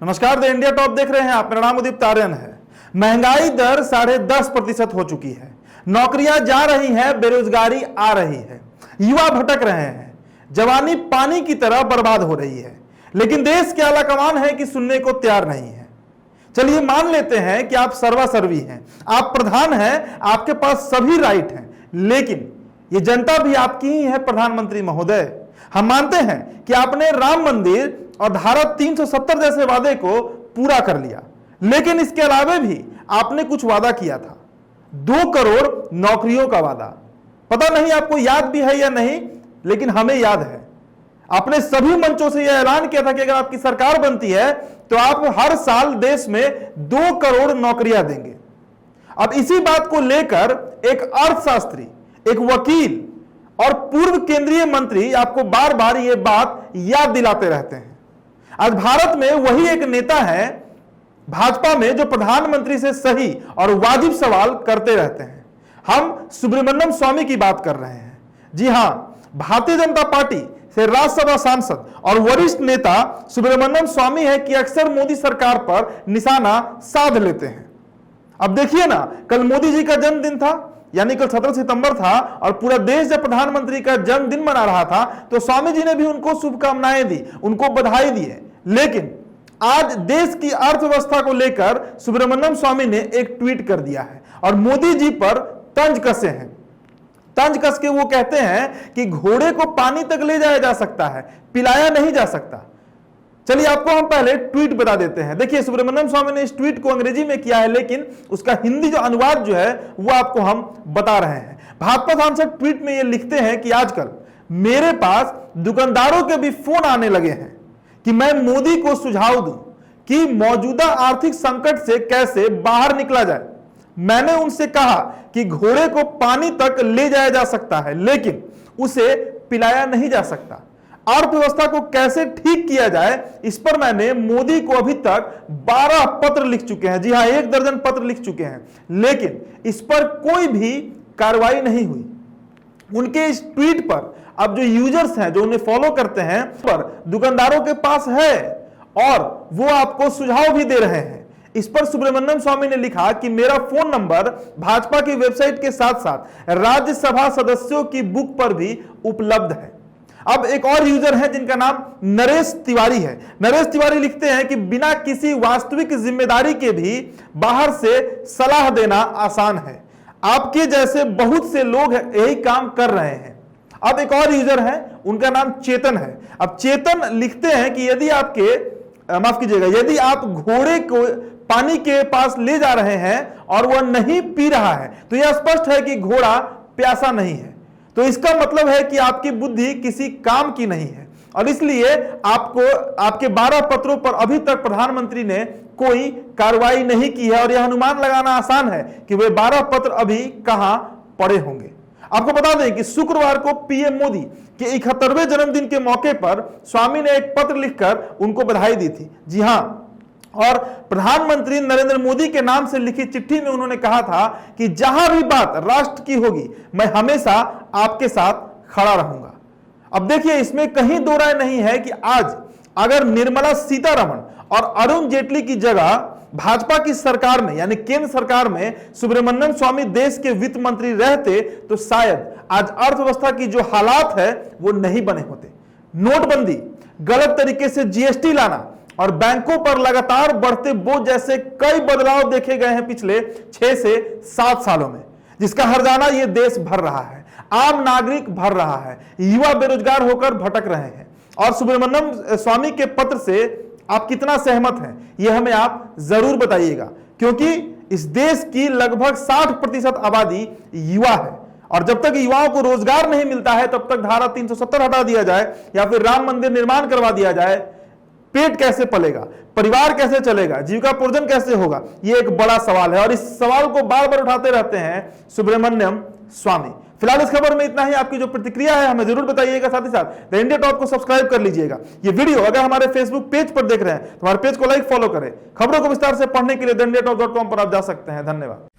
नमस्कार, the India top देख रहे हैं आप। मेरा नाम उदित तारियन है। महंगाई दर 10.5% हो चुकी है। नौकरियां जा रही हैं, बेरोजगारी आ रही है, युवा भटक रहे हैं, जवानी पानी की तरह बर्बाद हो रही है। लेकिन देश के आला कमान है कि सुनने को तैयार नहीं है। चलिए मान लेते हैं कि आप सर्वासर्वी हैं, आप प्रधान हैं, आपके पास सभी राइट हैं, लेकिन ये जनता भी आपकी ही है प्रधानमंत्री महोदय। हम मानते हैं कि आपने राम मंदिर और धारा 370 जैसे वादे को पूरा कर लिया, लेकिन इसके अलावे भी आपने कुछ वादा किया था। 2 करोड़ नौकरियों का वादा। पता नहीं आपको याद भी है या नहीं, लेकिन हमें याद है। आपने सभी मंचों से यह ऐलान किया था कि अगर आपकी सरकार बनती है तो आप हर साल देश में 2 करोड़ नौकरियां देंगे। अब इसी बात को लेकर एक अर्थशास्त्री, एक वकील और पूर्व केंद्रीय मंत्री आपको बार बार यह बात याद दिलाते रहते हैं। आज भारत में वही एक नेता है भाजपा में जो प्रधानमंत्री से सही और वाजिब सवाल करते रहते हैं। हम सुब्रमण्यम स्वामी की बात कर रहे हैं। जी हां, भारतीय जनता पार्टी से राज्यसभा सांसद और वरिष्ठ नेता सुब्रमण्यम स्वामी है कि अक्सर मोदी सरकार पर निशाना साध लेते हैं। अब देखिए ना, कल मोदी जी का जन्मदिन था, यानी कल 17 सितंबर था, और पूरा देश जब प्रधानमंत्री का जन्मदिन मना रहा था तो स्वामी जी ने भी उनको शुभकामनाएं दी, उनको बधाई दी है। लेकिन आज देश की अर्थव्यवस्था को लेकर सुब्रमण्यम स्वामी ने एक ट्वीट कर दिया है और मोदी जी पर तंज कसे हैं। तंज कस के वो कहते हैं कि घोड़े को पानी तक ले जाया जा सकता है, पिलाया नहीं जा सकता। चलिए आपको हम पहले ट्वीट बता देते हैं। देखिए, सुब्रमण्यम स्वामी ने इस ट्वीट को अंग्रेजी में किया है, लेकिन उसका हिंदी जो अनुवाद जो है वो आपको हम बता रहे हैं। भाजपा सांसद ट्वीट में ये लिखते हैं कि आजकल मेरे पास दुकानदारों के भी फोन आने लगे हैं कि मैं मोदी को सुझाव दूं कि मौजूदा आर्थिक संकट से कैसे बाहर निकला जाए। मैंने उनसे कहा कि घोड़े को पानी तक ले जाया जा सकता है, लेकिन उसे पिलाया नहीं जा सकता। अर्थव्यवस्था को कैसे ठीक किया जाए, इस पर मैंने मोदी को अभी तक 12 पत्र लिख चुके हैं। जी हां, 1 दर्जन पत्र लिख चुके हैं, लेकिन इस पर कोई भी कार्रवाई नहीं हुई। उनके इस ट्वीट पर अब जो यूजर्स हैं, जो उन्हें फॉलो करते हैं, पर दुकानदारों के पास है और वो आपको सुझाव भी दे रहे हैं। इस पर सुब्रमण्यम स्वामी ने लिखा कि मेरा फोन नंबर भाजपा की वेबसाइट के साथ साथ राज्यसभा सदस्यों की बुक पर भी उपलब्ध है। अब एक और यूजर है जिनका नाम नरेश तिवारी है। नरेश तिवारी लिखते हैं कि बिना किसी वास्तविक जिम्मेदारी के भी बाहर से सलाह देना आसान है। आपके जैसे बहुत से लोग यही काम कर रहे हैं। अब एक और यूजर है, उनका नाम चेतन है। अब चेतन लिखते हैं कि यदि यदि आप घोड़े को पानी के पास ले जा रहे हैं और वह नहीं पी रहा है तो यह स्पष्ट है कि घोड़ा प्यासा नहीं है। तो इसका मतलब है कि आपकी बुद्धि किसी काम की नहीं है, और इसलिए आपके 12 पत्रों पर अभी तक प्रधानमंत्री ने कोई कार्रवाई नहीं की है। और यह अनुमान लगाना आसान है कि वे 12 पत्र अभी कहां पड़े होंगे। आपको बता दें कि शुक्रवार को पीएम मोदी के 71वें जन्मदिन के मौके पर स्वामी ने एक पत्र लिखकर उनको बधाई दी थी। जी हां, और प्रधानमंत्री नरेंद्र मोदी के नाम से लिखी चिट्ठी में उन्होंने कहा था कि जहां भी बात राष्ट्र की होगी मैं हमेशा आपके साथ खड़ा रहूंगा। अब देखिए, इसमें कहीं दो राय नहीं है कि आज अगर निर्मला सीतारमण और अरुण जेटली की जगह भाजपा की सरकार में, यानी केंद्र सरकार में सुब्रमण्यम स्वामी देश के वित्त मंत्री रहते तो शायद आज अर्थव्यवस्था की जो हालात है वो नहीं बने होते। नोटबंदी, गलत तरीके से जीएसटी लाना और बैंकों पर लगातार बढ़ते बोझ जैसे कई बदलाव देखे गए हैं पिछले 6 से 7 सालों में, जिसका हर्जाना ये देश भर रहा है, आम नागरिक भर रहा है, युवा बेरोजगार होकर भटक रहे हैं। और सुब्रमण्यम स्वामी के पत्र से आप कितना सहमत हैं, यह हमें आप जरूर बताइएगा, क्योंकि इस देश की लगभग 60% आबादी युवा है, और जब तक युवाओं को रोजगार नहीं मिलता है तब तक धारा 370 हटा दिया जाए या फिर राम मंदिर निर्माण करवा दिया जाए, पेट कैसे पलेगा, परिवार कैसे चलेगा, जीविकापार्जन कैसे होगा, यह एक बड़ा सवाल है। और इस सवाल को बार बार उठाते रहते हैं सुब्रमण्यम स्वामी। फिलहाल इस खबर में इतना ही। आपकी जो प्रतिक्रिया है हमें जरूर बताइएगा। साथ ही साथ द इंडिया टॉप को सब्सक्राइब कर लीजिएगा। ये वीडियो अगर हमारे फेसबुक पेज पर देख रहे हैं तो हमारे पेज को लाइक, फॉलो करें। खबरों को विस्तार से पढ़ने के लिए द इंडिया टॉप.com पर आप जा सकते हैं। धन्यवाद।